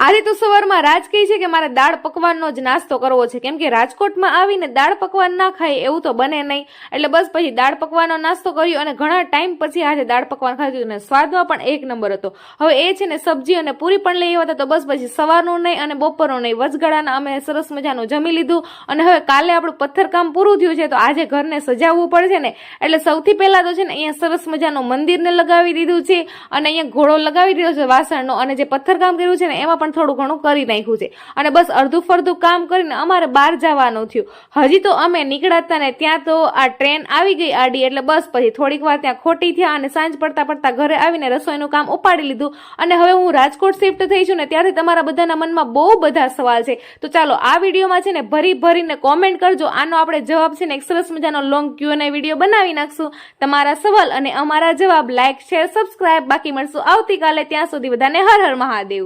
આજે તો સવારમાં રાજ કહે છે કે મારે દાળ પકવાનનો જ નાસ્તો કરવો છે, કેમ કે રાજકોટમાં આવીને દાળ પકવાન ના ખાય એવું તો બને નહીં. એટલે બસ પછી દાળ પકવાનનો નાસ્તો કર્યો અને ઘણા ટાઈમ પછી આજે દાળ પકવાન ખાધું અને સ્વાદમાં પણ એક નંબર હતો. હવે એ છે ને સબ્જી અને પૂરી પણ લઈ આવ્યા હતા, તો બસ પછી સવારનું નહીં અને બપોરનું નહીં, વચગાળાના અમે સરસ મજાનું જમી લીધું. અને હવે કાલે આપણું પથ્થરકામ પૂરું થયું છે, તો આજે ઘરને સજાવવું પડશે ને, એટલે સૌથી પહેલા તો છે ને અહીંયા સરસ મજાનું મંદિરને લગાવી દીધું છે અને અહીંયા ઘોડો લગાવી દીધો છે વાસણનો, અને જે પથ્થરકામ કર્યું છે ને એમાં પણ થોડું ઘણું કરી નાખ્યું છે. અને બસ અડધું ફરધું કામ કરીને અમારે બહાર જવાનું થયું. હજી તો અમે નીકળાતા ને ત્યાં તો આ ટ્રેન આવી ગઈ આડી, એટલે બસ પછી થોડીક વાર ત્યાં ખોટી થયા અને સાંજ પડતા પડતા ઘરે આવીને રસોઈનું કામ ઉપાડી લીધું. અને હવે હું રાજકોટ શિફ્ટ થઈ છું ને ત્યારથી તમારા બધાના મનમાં બહુ બધા સવાલ છે, તો ચાલો આ વિડીયોમાં છે ને ભરીને કોમેન્ટ કરજો. આનો આપણે જવાબ છે ને એક સરસ મજાનો લોંગ Q&A વિડીયો બનાવી નાખશું. તમારા સવાલ અને અમારા જવાબ, લાઈક શેર સબસ્ક્રાઇબ. બાકી મળશું આવતીકાલે, ત્યાં સુધી બધાને હર હર મહાદેવ.